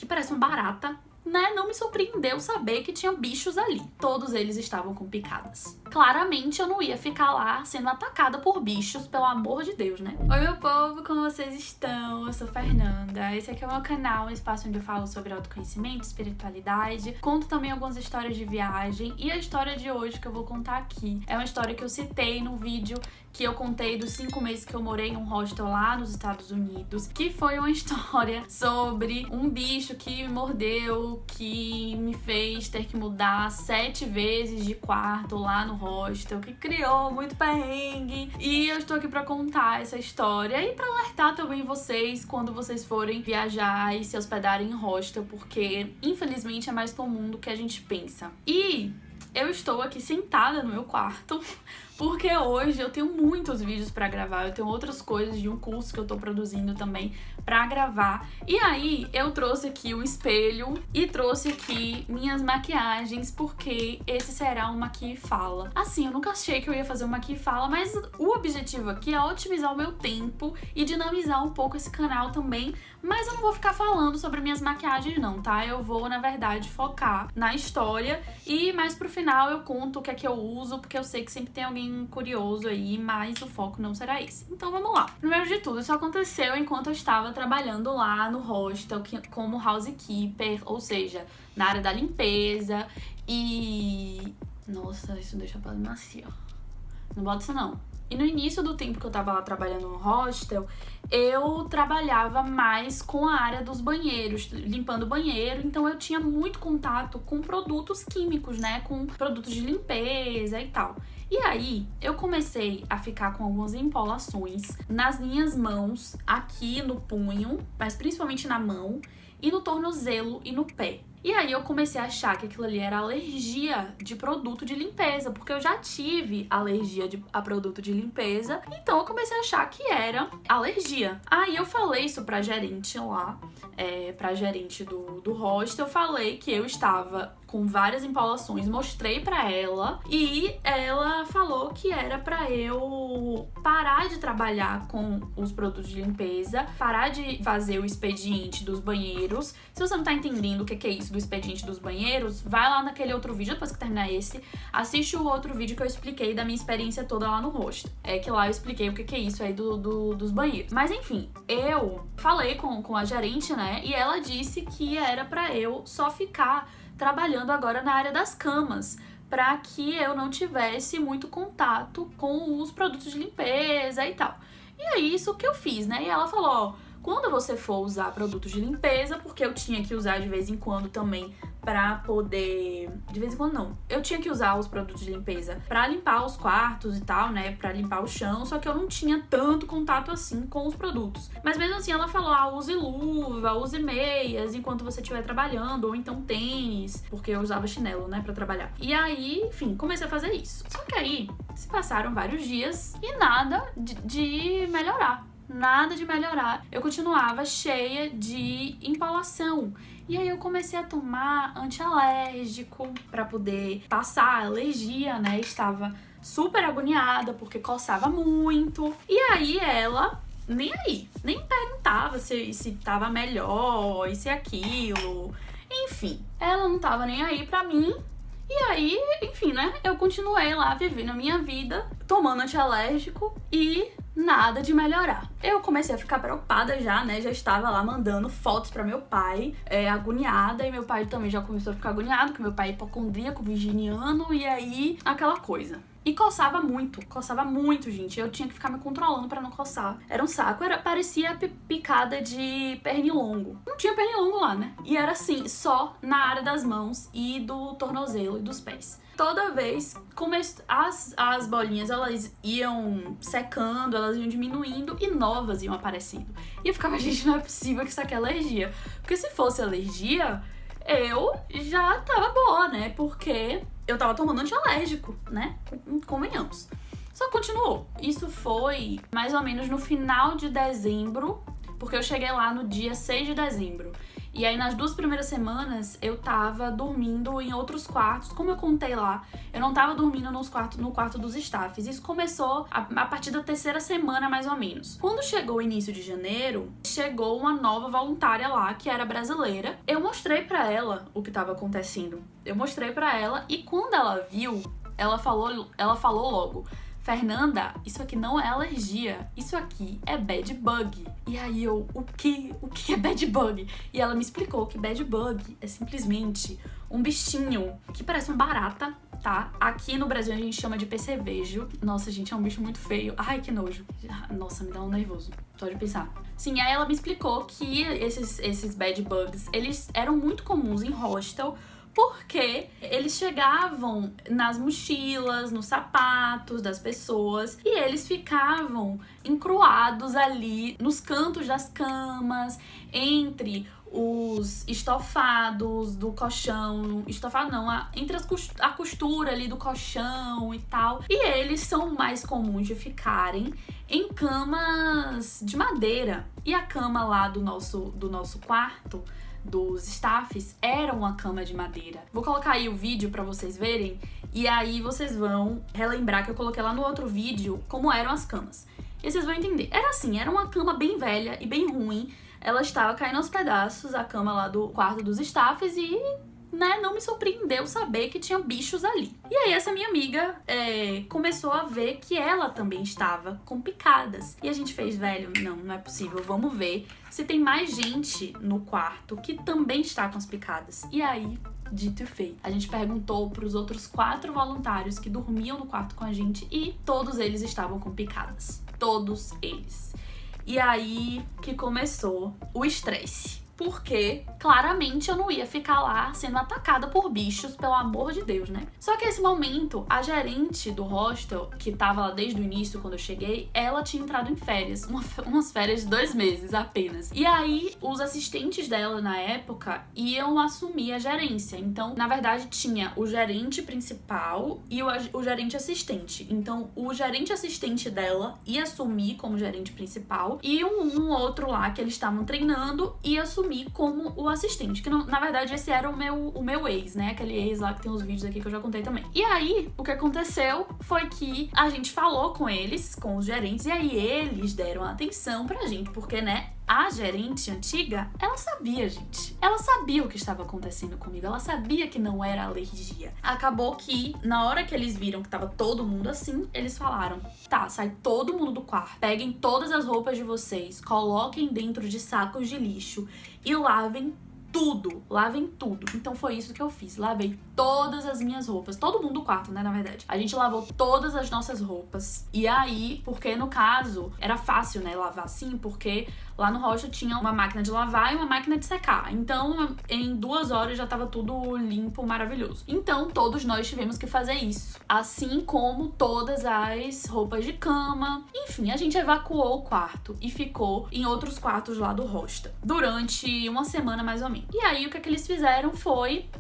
que parece uma barata, né, não me surpreendeu saber que tinha bichos ali. Todos eles estavam com picadas. Claramente eu não ia ficar lá sendo atacada por bichos, pelo amor de Deus, né? Oi, meu povo, como vocês estão? Eu sou Fernanda. Esse aqui é o meu canal, um espaço onde eu falo sobre autoconhecimento, espiritualidade, conto também algumas histórias de viagem, e a história de hoje que eu vou contar aqui é uma história que eu citei no vídeo que eu contei dos 5 meses que eu morei em um hostel lá nos Estados Unidos, que foi uma história sobre um bicho que me mordeu, que me fez ter que mudar 7 vezes de quarto lá no hostel, que criou muito perrengue. E eu estou aqui pra contar essa história e pra alertar também vocês quando vocês forem viajar e se hospedarem em hostel, porque infelizmente é mais comum do que a gente pensa. E eu estou aqui sentada no meu quarto porque hoje eu tenho muitos vídeos pra gravar, eu tenho outras coisas de um curso que eu tô produzindo também pra gravar. E aí eu trouxe aqui um espelho e trouxe aqui minhas maquiagens, porque esse será um Maqui e Fala. Assim, eu nunca achei que eu ia fazer um Maqui e Fala, mas o objetivo aqui é otimizar o meu tempo e dinamizar um pouco esse canal também. Mas eu não vou ficar falando sobre minhas maquiagens não, tá? Eu vou, na verdade, focar na história e mais pro final eu conto o que é que eu uso, porque eu sei que sempre tem alguém curioso aí, mas o foco não será esse. Então vamos lá. Primeiro de tudo, isso aconteceu enquanto eu estava trabalhando lá no hostel como housekeeper, ou seja, na área da limpeza e... Nossa, isso deixa a pele macia. Não bota isso não. E no início do tempo que eu tava lá trabalhando no hostel, eu trabalhava mais com a área dos banheiros, limpando o banheiro, então eu tinha muito contato com produtos químicos, né, com produtos de limpeza e tal. E aí, eu comecei a ficar com algumas empolações nas minhas mãos, aqui no punho, mas principalmente na mão, e no tornozelo e no pé. E aí eu comecei a achar que aquilo ali era alergia de produto de limpeza, porque eu já tive alergia a produto de limpeza, então eu comecei a achar que era alergia. Aí eu falei isso pra gerente lá, pra gerente do hostel, eu falei que eu estava com várias empolações, mostrei pra ela e ela falou que era pra eu parar de trabalhar com os produtos de limpeza, parar de fazer o expediente dos banheiros. Se você não tá entendendo o que é isso do expediente dos banheiros, vai lá naquele outro vídeo, depois que terminar esse, assiste o outro vídeo que eu expliquei da minha experiência toda lá no hostel. É que lá eu expliquei o que é isso aí dos banheiros. Mas enfim, eu falei com a gerente, né, e ela disse que era pra eu só ficar trabalhando agora na área das camas, para que eu não tivesse muito contato com os produtos de limpeza e tal. E é isso que eu fiz, né? E ela falou, ó, quando você for usar produtos de limpeza, porque eu tinha que usar de vez em quando também pra poder... De vez em quando não. Eu tinha que usar os produtos de limpeza pra limpar os quartos e tal, né? Pra limpar o chão, só que eu não tinha tanto contato assim com os produtos. Mas mesmo assim ela falou, use luva, use meias enquanto você estiver trabalhando, ou então tênis, porque eu usava chinelo, né, pra trabalhar. E aí, enfim, comecei a fazer isso. Só que aí, se passaram vários dias e nada de melhorar. Nada de melhorar. Eu continuava cheia de empolação. E aí eu comecei a tomar antialérgico pra poder passar a alergia, né? Estava super agoniada porque coçava muito. E aí ela nem perguntava se tava melhor e se aquilo. Enfim, ela não tava nem aí pra mim. E aí, enfim, né? Eu continuei lá vivendo a minha vida, tomando antialérgico e nada de melhorar. Eu comecei a ficar preocupada já, né? Já estava lá mandando fotos pra meu pai, agoniada, e meu pai também já começou a ficar agoniado, que meu pai é hipocondríaco, virginiano, e aí aquela coisa. E coçava muito, gente. Eu tinha que ficar me controlando pra não coçar. Era um saco, parecia picada de pernilongo. Não tinha pernilongo lá, né? E era assim, só na área das mãos e do tornozelo e dos pés. Toda vez, como as bolinhas, elas iam secando, elas iam diminuindo e novas iam aparecendo. E eu ficava, gente, não é possível que isso aqui é alergia. Porque se fosse alergia, eu já tava boa, né? Porque eu tava tomando antialérgico, né? Convenhamos. Só continuou. Isso foi mais ou menos no final de dezembro, porque eu cheguei lá no dia 6 de dezembro. E aí, nas 2 primeiras semanas, eu tava dormindo em outros quartos. Como eu contei lá, eu não tava dormindo no quarto dos staffs. Isso começou a partir da 3ª semana, mais ou menos. Quando chegou o início de janeiro, chegou uma nova voluntária lá, que era brasileira. Eu mostrei pra ela o que tava acontecendo. Eu mostrei pra ela e quando ela viu, ela falou logo: Fernanda, isso aqui não é alergia, isso aqui é bad bug. E aí eu, o que é bad bug? E ela me explicou que bad bug é simplesmente um bichinho que parece uma barata, tá? Aqui no Brasil a gente chama de percevejo. Nossa, gente, é um bicho muito feio. Ai, que nojo. Nossa, me dá um nervoso, só de pensar. Sim, aí ela me explicou que esses bad bugs, eles eram muito comuns em hostel, porque eles chegavam nas mochilas, nos sapatos das pessoas e eles ficavam encruados ali nos cantos das camas, entre os estofados do colchão, estofado não, entre a costura ali do colchão e tal. E eles são mais comuns de ficarem em camas de madeira. E a cama lá do nosso quarto, dos staffs, era uma cama de madeira. Vou colocar aí o vídeo pra vocês verem e aí vocês vão relembrar que eu coloquei lá no outro vídeo como eram as camas. E vocês vão entender. Era assim, era uma cama bem velha e bem ruim. Ela estava caindo aos pedaços, a cama lá do quarto dos staffs, e não me surpreendeu saber que tinha bichos ali. E aí essa minha amiga começou a ver que ela também estava com picadas. E a gente fez, velho, não é possível, vamos ver se tem mais gente no quarto que também está com as picadas. E aí, dito e feito, a gente perguntou para os outros 4 voluntários que dormiam no quarto com a gente e todos eles estavam com picadas. Todos eles. E aí que começou o estresse. Porque, claramente, eu não ia ficar lá sendo atacada por bichos, pelo amor de Deus, né? Só que nesse momento, a gerente do hostel, que tava lá desde o início, quando eu cheguei, ela tinha entrado em férias. Umas férias de 2 meses apenas. E aí, os assistentes dela, na época, iam assumir a gerência. Então, na verdade, tinha o gerente principal e o gerente assistente. Então, o gerente assistente dela ia assumir como gerente principal e um outro lá que eles estavam treinando ia assumir como o assistente, que na verdade esse era o meu ex, né? Aquele ex lá que tem os vídeos aqui que eu já contei também. E aí, o que aconteceu foi que a gente falou com eles, com os gerentes, e aí eles deram atenção pra gente, porque, né, a gerente antiga, ela sabia, gente. Ela sabia o que estava acontecendo comigo. Ela sabia que não era alergia. Acabou que, na hora que eles viram que tava todo mundo assim, eles falaram: tá, sai todo mundo do quarto. Peguem todas as roupas de vocês, coloquem dentro de sacos de lixo e lavem tudo, lavem tudo. Então foi isso que eu fiz, lavei todas as minhas roupas, todo mundo do quarto, né, na verdade. A gente lavou todas as nossas roupas. E aí, porque no caso, era fácil, né, lavar assim, porque lá no hostel tinha uma máquina de lavar e uma máquina de secar. Então, em 2 horas já tava tudo limpo, maravilhoso. Então, todos nós tivemos que fazer isso. Assim como todas as roupas de cama. Enfim, a gente evacuou o quarto e ficou em outros quartos lá do hostel durante uma semana, mais ou menos. E aí, o que eles fizeram foi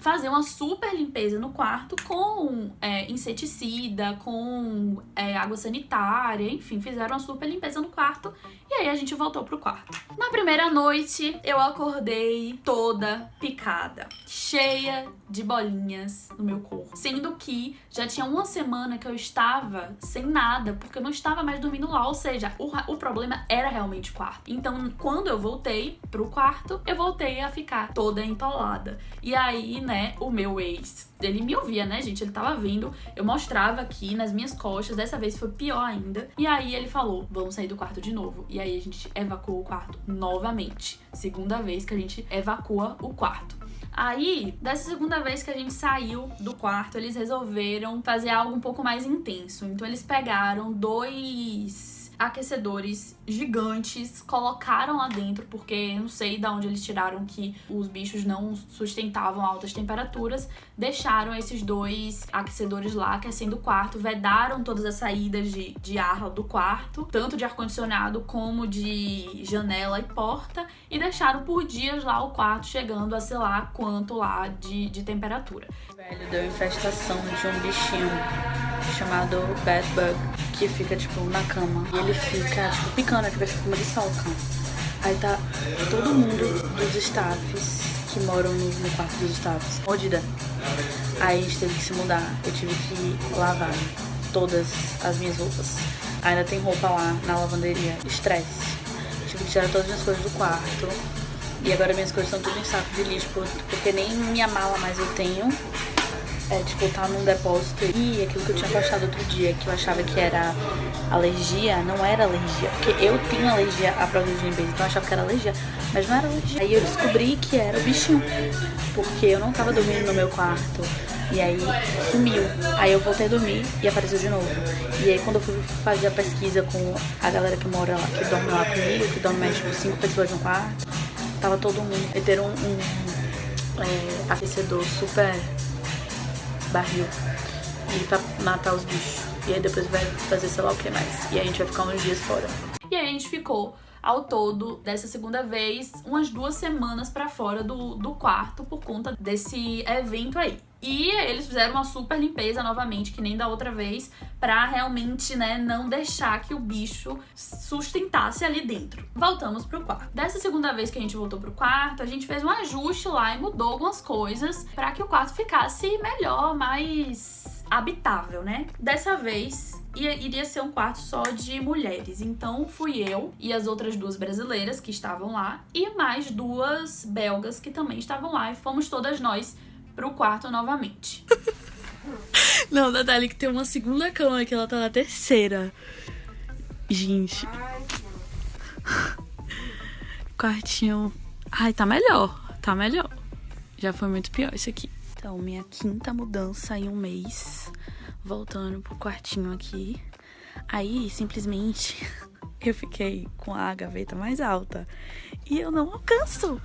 fazer uma super limpeza no quarto com inseticida, com água sanitária, enfim, fizeram uma super limpeza no quarto. E aí a gente voltou pro quarto. Na primeira noite, eu acordei toda picada, cheia de bolinhas no meu corpo. Sendo que já tinha uma semana que eu estava sem nada, porque eu não estava mais dormindo lá. Ou seja, o problema era realmente o quarto. Então, quando eu voltei pro quarto, eu voltei a ficar toda empolada. E aí, né, o meu ex, ele me ouvia, né, gente? Ele tava vendo, eu mostrava aqui nas minhas costas, dessa vez foi pior ainda. E aí ele falou: vamos sair do quarto de novo. E aí a gente evacuou o quarto novamente. Segunda vez que a gente evacua o quarto. Aí, dessa segunda vez que a gente saiu do quarto, eles resolveram fazer algo um pouco mais intenso. Então eles pegaram 2 aquecedores gigantes, colocaram lá dentro, porque eu não sei de onde eles tiraram que os bichos não sustentavam altas temperaturas, deixaram esses 2 aquecedores lá aquecendo o quarto, vedaram todas as saídas de ar do quarto, tanto de ar-condicionado como de janela e porta, e deixaram por dias lá o quarto chegando a sei lá quanto lá de temperatura. Velho, deu infestação de um bichinho chamado bed bug, que fica tipo na cama, e ele fica tipo picando, ele fica tipo uma lição, cama. Aí tá todo mundo dos staffs que moram no quarto dos staffs mordida. Aí a gente teve que se mudar. Eu tive que lavar todas as minhas roupas. Ainda tem roupa lá na lavanderia. Estresse. Tive que tirar todas as minhas coisas do quarto. E agora minhas coisas estão tudo em saco de lixo, porque nem minha mala mais eu tenho. Tá num depósito. E aquilo que eu tinha postado outro dia, que eu achava que era alergia, não era alergia. Porque eu tenho alergia a produtos de limpeza, então eu achava que era alergia, mas não era alergia. Aí eu descobri que era o bichinho, porque eu não tava dormindo no meu quarto. E aí sumiu. Aí eu voltei a dormir e apareceu de novo. E aí quando eu fui fazer a pesquisa com a galera que mora lá, que dorme lá comigo, que dorme mais tipo 5 pessoas no quarto, tava todo mundo. E ter um aquecedor super barril e pra matar os bichos. E aí depois vai fazer sei lá o que mais. E aí a gente vai ficar uns dias fora. E aí a gente ficou, ao todo, dessa segunda vez, umas 2 semanas pra fora do quarto por conta desse evento aí. E eles fizeram uma super limpeza novamente, que nem da outra vez, pra realmente, né, não deixar que o bicho sustentasse ali dentro. Voltamos pro quarto. Dessa segunda vez que a gente voltou pro quarto, a gente fez um ajuste lá e mudou algumas coisas pra que o quarto ficasse melhor, mais habitável, né? Dessa vez iria ser um quarto só de mulheres. Então fui eu e as outras 2 brasileiras que estavam lá e mais 2 belgas que também estavam lá, e fomos todas nós pro quarto novamente. Não, Natália, que tem uma segunda cama, que ela tá na terceira. Gente. Quartinho. Ai, tá melhor. Tá melhor. Já foi muito pior isso aqui. Então, minha 5ª mudança em um mês. Voltando pro quartinho aqui. Aí, simplesmente, eu fiquei com a gaveta mais alta. E eu não alcanço.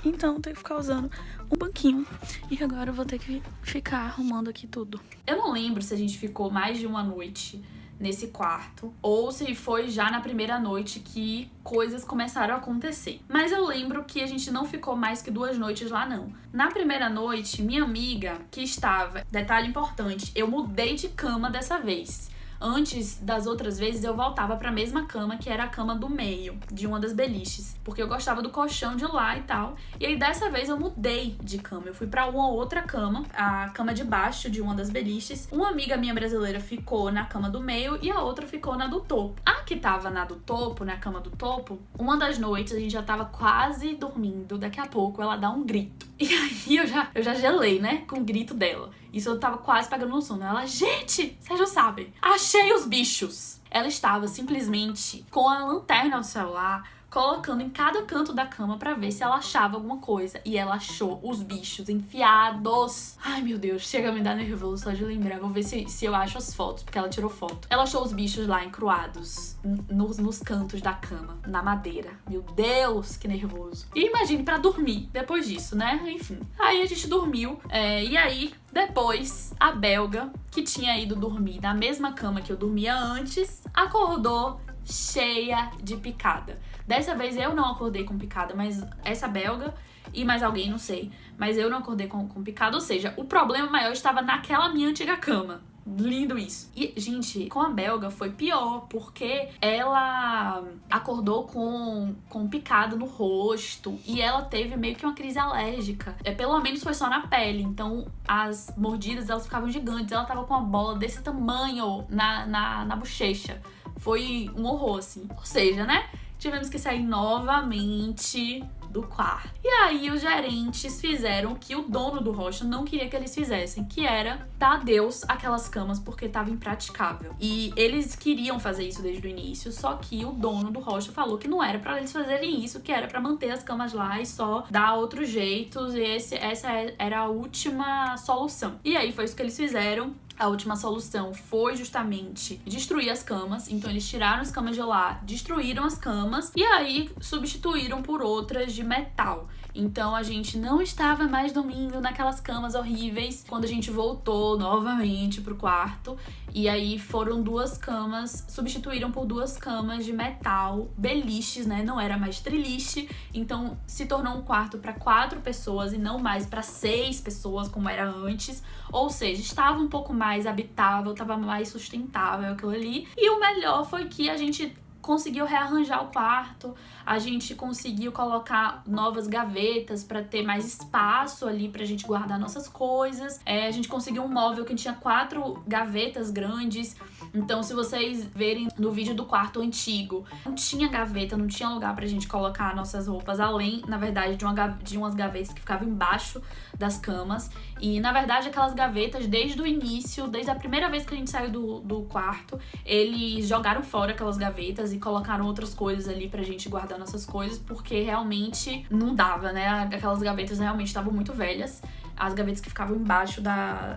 Então, eu tenho que ficar usando um banquinho. E agora eu vou ter que ficar arrumando aqui tudo. Eu não lembro se a gente ficou mais de uma noite nesse quarto, ou se foi já na primeira noite que coisas começaram a acontecer. Mas eu lembro que a gente não ficou mais que 2 noites lá, não. Na primeira noite, minha amiga que estava... Detalhe importante, eu mudei de cama dessa vez. Antes das outras vezes, eu voltava pra mesma cama, que era a cama do meio, de uma das beliches. Porque eu gostava do colchão de lá e tal. E aí, dessa vez, eu mudei de cama. Eu fui pra uma outra cama, a cama de baixo de uma das beliches. Uma amiga minha brasileira ficou na cama do meio e a outra ficou na do topo. A que tava na do topo, na cama do topo, uma das noites, a gente já tava quase dormindo. Daqui a pouco, ela dá um grito. E aí, eu já gelei, né, com o grito dela. Isso eu tava quase pegando no sono. Ela, gente, vocês não sabem, achei os bichos. Ela estava simplesmente com a lanterna do celular, colocando em cada canto da cama pra ver se ela achava alguma coisa. E ela achou os bichos enfiados. Ai, meu Deus, chega a me dar nervoso só de lembrar. Vou ver se eu acho as fotos, porque ela tirou foto. Ela achou os bichos lá encruados nos cantos da cama, na madeira. Meu Deus, que nervoso. E imagine pra dormir depois disso, né? Enfim. Aí a gente dormiu. E aí, depois, a belga, que tinha ido dormir na mesma cama que eu dormia antes, acordou cheia de picada. Dessa vez eu não acordei com picada, mas essa belga e mais alguém, não sei. Mas eu não acordei com picada, ou seja, o problema maior estava naquela minha antiga cama. Lindo isso. E, gente, com a belga foi pior, porque ela acordou com picada no rosto e ela teve meio que uma crise alérgica. Pelo menos foi só na pele, então as mordidas, elas ficavam gigantes. Ela tava com uma bola desse tamanho na bochecha. Foi um horror, assim. Ou seja, né? Tivemos que sair novamente do quarto. E aí os gerentes fizeram o que o dono do hostel não queria que eles fizessem, que era dar adeus àquelas camas porque tava impraticável. E eles queriam fazer isso desde o início, só que o dono do hostel falou que não era pra eles fazerem isso, que era pra manter as camas lá e só dar outros jeitos, e essa era a última solução. E aí foi isso que eles fizeram. A última solução foi justamente destruir as camas. Então eles tiraram as camas de lá, destruíram as camas e aí substituíram por outras de metal. Então a gente não estava mais dormindo naquelas camas horríveis quando a gente voltou novamente pro quarto. E aí foram 2 camas, substituíram por 2 camas de metal, beliches, né? Não era mais triliche. Então se tornou um quarto para 4 pessoas e não mais para 6 pessoas como era antes. Ou seja, estava um pouco mais habitável, estava mais sustentável aquilo ali. E o melhor foi que a gente conseguiu rearranjar o quarto, a gente conseguiu colocar novas gavetas pra ter mais espaço ali pra gente guardar nossas coisas. A gente conseguiu um móvel que tinha 4 gavetas grandes. Então, se vocês verem no vídeo do quarto antigo, não tinha gaveta, não tinha lugar pra gente colocar nossas roupas, além, na verdade, de umas gavetas que ficavam embaixo das camas. E, na verdade, aquelas gavetas, desde o início, desde a primeira vez que a gente saiu do quarto, eles jogaram fora aquelas gavetas e colocaram outras coisas ali pra gente guardar nossas coisas, porque realmente não dava, né? Aquelas gavetas realmente estavam muito velhas. As gavetas que ficavam embaixo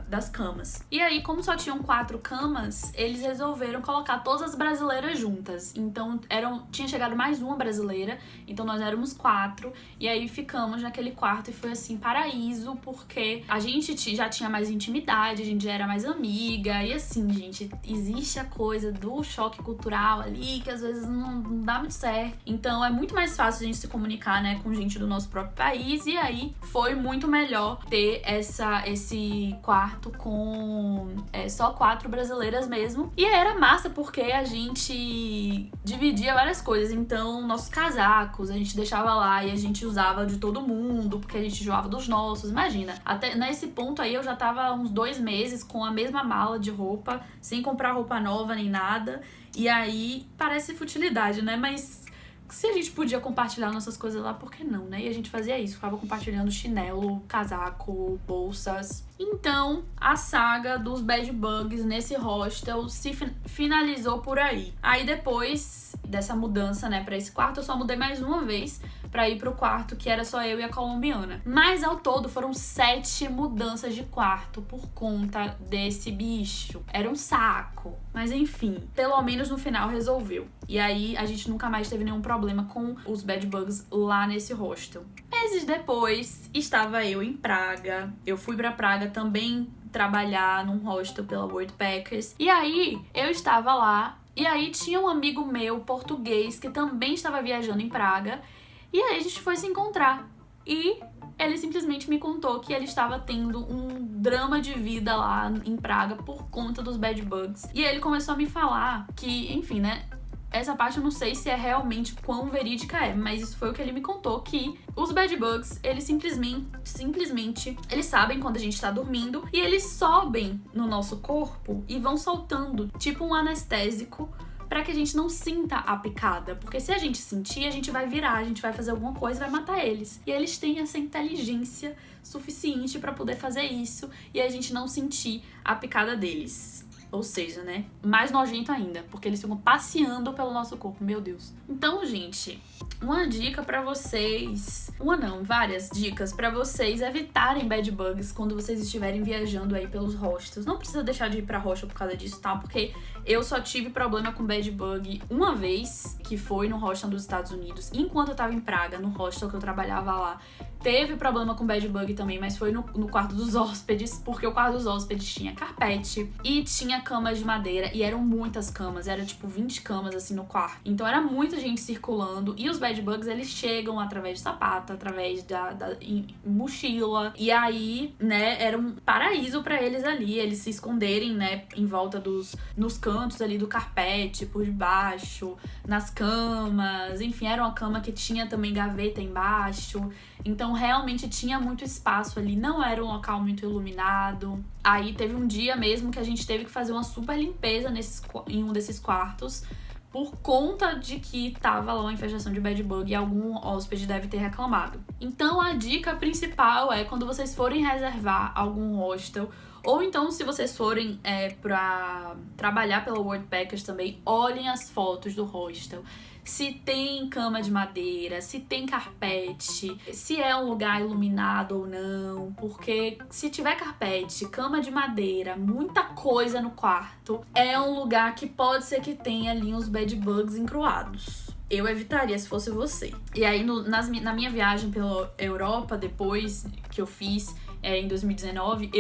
das camas. E aí, como só tinham 4 camas, eles resolveram colocar todas as brasileiras juntas. Então, tinha chegado mais uma brasileira, então nós éramos 4. E aí, ficamos naquele quarto e foi, assim, paraíso, porque a gente já tinha mais intimidade, a gente já era mais amiga. E assim, gente, existe a coisa do choque cultural ali, que às vezes não dá muito certo. Então, é muito mais fácil a gente se comunicar, né, com gente do nosso próprio país. E aí, foi muito melhor ter esse quarto com só 4 brasileiras mesmo. E era massa porque a gente dividia várias coisas. Então, nossos casacos a gente deixava lá e a gente usava de todo mundo, porque a gente enjoava dos nossos. Imagina, até nesse ponto aí eu já tava uns 2 meses com a mesma mala de roupa, sem comprar roupa nova nem nada. E aí parece futilidade, né? Mas se a gente podia compartilhar nossas coisas lá, por que não, né? E a gente fazia isso, ficava compartilhando chinelo, casaco, bolsas. Então, a saga dos bad bugs nesse hostel se finalizou por aí. Aí depois dessa mudança, né, pra esse quarto, eu só mudei mais uma vez pra ir pro quarto que era só eu e a colombiana. Mas ao todo foram 7 mudanças de quarto por conta desse bicho. Era um saco. Mas enfim, pelo menos no final resolveu. E aí a gente nunca mais teve nenhum problema com os bad bugs lá nesse hostel. Meses depois, estava eu em Praga. Eu fui pra Praga também trabalhar num hostel pela Worldpackers. E aí eu estava lá. E aí tinha um amigo meu português que também estava viajando em Praga. E aí a gente foi se encontrar. E ele simplesmente me contou que ele estava tendo um drama de vida lá em Praga por conta dos bad bugs. E ele começou a me falar que, enfim, né? Essa parte eu não sei se é realmente quão verídica é, mas isso foi o que ele me contou, que os bad bugs, eles simplesmente, eles sabem quando a gente tá dormindo e eles sobem no nosso corpo e vão soltando, tipo um anestésico, pra que a gente não sinta a picada. Porque se a gente sentir, a gente vai virar, a gente vai fazer alguma coisa e vai matar eles. E eles têm essa inteligência suficiente pra poder fazer isso e a gente não sentir a picada deles. Ou seja, né, mais nojento ainda, porque eles ficam passeando pelo nosso corpo, meu Deus. Então, gente, uma dica pra vocês, várias dicas pra vocês evitarem bad bugs quando vocês estiverem viajando aí pelos hostels. Não precisa deixar de ir pra hostel por causa disso, tá? Porque eu só tive problema com bad bug uma vez, que foi no hostel dos Estados Unidos. Enquanto eu tava em Praga, no hostel que eu trabalhava lá, teve problema com bad bug também, mas foi no quarto dos hóspedes, porque o quarto dos hóspedes tinha carpete e tinha camas de madeira, e eram muitas camas, era tipo 20 camas assim no quarto. Então era muita gente circulando, e os bad bugs, eles chegam através de sapato, através da mochila, e aí, né, era um paraíso pra eles ali, eles se esconderem, né, em volta nos cantos ali do carpete, por debaixo, nas camas, enfim, era uma cama que tinha também gaveta embaixo. Então, realmente tinha muito espaço ali, não era um local muito iluminado. Aí, teve um dia mesmo que a gente teve que fazer uma super limpeza em um desses quartos, por conta de que tava lá uma infestação de bad bug e algum hóspede deve ter reclamado. Então, a dica principal é, quando vocês forem reservar algum hostel, ou então, se vocês forem pra trabalhar pela Worldpackers também, olhem as fotos do hostel. Se tem cama de madeira, se tem carpete, se é um lugar iluminado ou não. Porque se tiver carpete, cama de madeira, muita coisa no quarto, é um lugar que pode ser que tenha ali uns bad bugs encruados. Eu evitaria se fosse você. E aí, na minha viagem pela Europa, depois que eu fiz em 2019,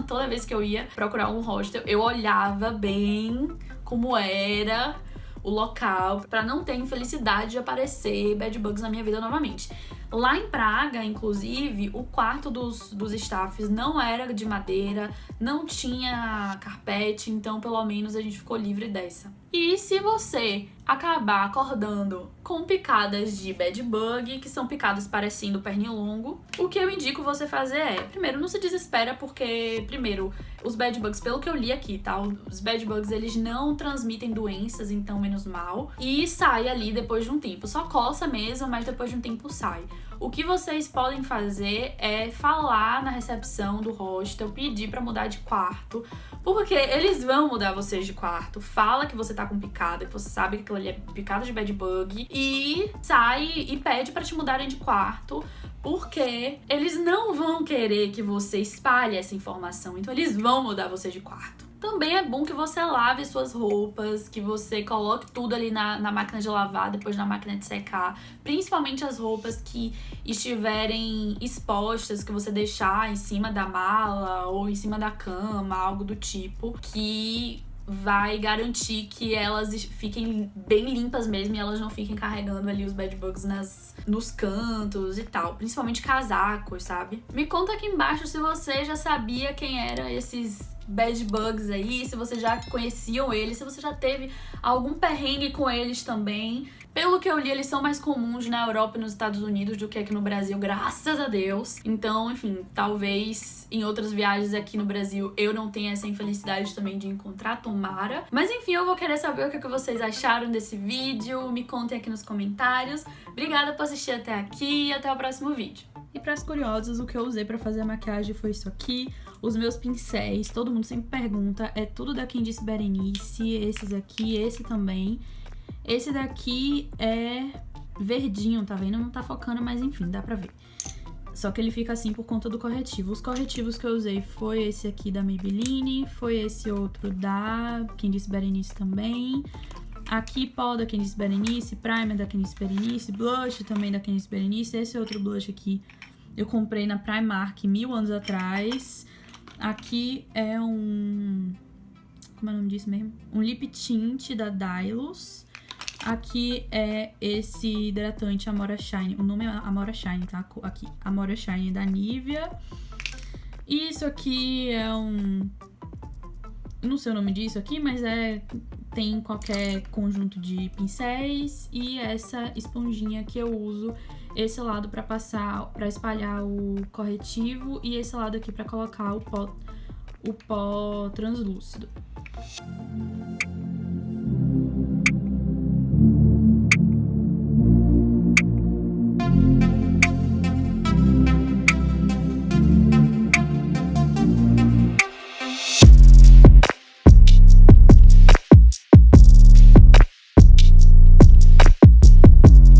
toda vez que eu ia procurar um hostel, eu olhava bem como era o local, pra não ter infelicidade de aparecer bad bugs na minha vida novamente. Lá em Praga, inclusive, o quarto dos staffs não era de madeira, não tinha carpete, então pelo menos a gente ficou livre dessa. E se você acabar acordando com picadas de bed bug, que são picadas parecendo pernilongo, o que eu indico você fazer é, primeiro, não se desespera, porque, primeiro, os bed bugs, pelo que eu li aqui, tá? Os bed bugs, eles não transmitem doenças, então menos mal, e sai ali depois de um tempo. Só coça mesmo, mas depois de um tempo sai. O que vocês podem fazer é falar na recepção do hostel, pedir pra mudar de quarto, porque eles vão mudar vocês de quarto. Fala que você tá com picada, que você sabe que aquilo ali é picada de bed bug, e sai e pede pra te mudarem de quarto, porque eles não vão querer que você espalhe essa informação, então eles vão mudar você de quarto. Também é bom que você lave suas roupas, que você coloque tudo ali na máquina de lavar, depois na máquina de secar. Principalmente as roupas que estiverem expostas, que você deixar em cima da mala ou em cima da cama, algo do tipo, que vai garantir que elas fiquem bem limpas mesmo e elas não fiquem carregando ali os bed bugs nos cantos e tal. Principalmente casacos, sabe? Me conta aqui embaixo se você já sabia quem eram esses bed bugs aí, se você já conheciam eles, se você já teve algum perrengue com eles também. Pelo que eu li, eles são mais comuns na Europa e nos Estados Unidos do que aqui no Brasil, graças a Deus. Então, enfim, talvez em outras viagens aqui no Brasil eu não tenha essa infelicidade também de encontrar, tomara. Mas enfim, eu vou querer saber o que vocês acharam desse vídeo, me contem aqui nos comentários. Obrigada por assistir até aqui e até o próximo vídeo. E para as curiosas, o que eu usei para fazer a maquiagem foi isso aqui. Os meus pincéis, todo mundo sempre pergunta, é tudo da Candice Berenice, esses aqui, esse também. Esse daqui é verdinho, tá vendo? Não tá focando, mas enfim, dá pra ver. Só que ele fica assim por conta do corretivo. Os corretivos que eu usei foi esse aqui da Maybelline, foi esse outro da Candice Berenice também. Aqui pó da Candice Berenice, primer da Candice Berenice, blush também da Candice Berenice. Esse outro blush aqui eu comprei na Primark 1000 anos atrás. Aqui é um... como é o nome disso mesmo? Um lip tint da Dylos. Aqui é esse hidratante Amora Shine. O nome é Amora Shine, tá? Aqui, Amora Shine da Nivea. E isso aqui é um... não sei o nome disso aqui, mas tem qualquer conjunto de pincéis. E essa esponjinha que eu uso, esse lado pra passar, pra espalhar o corretivo, e esse lado aqui pra colocar o pó translúcido.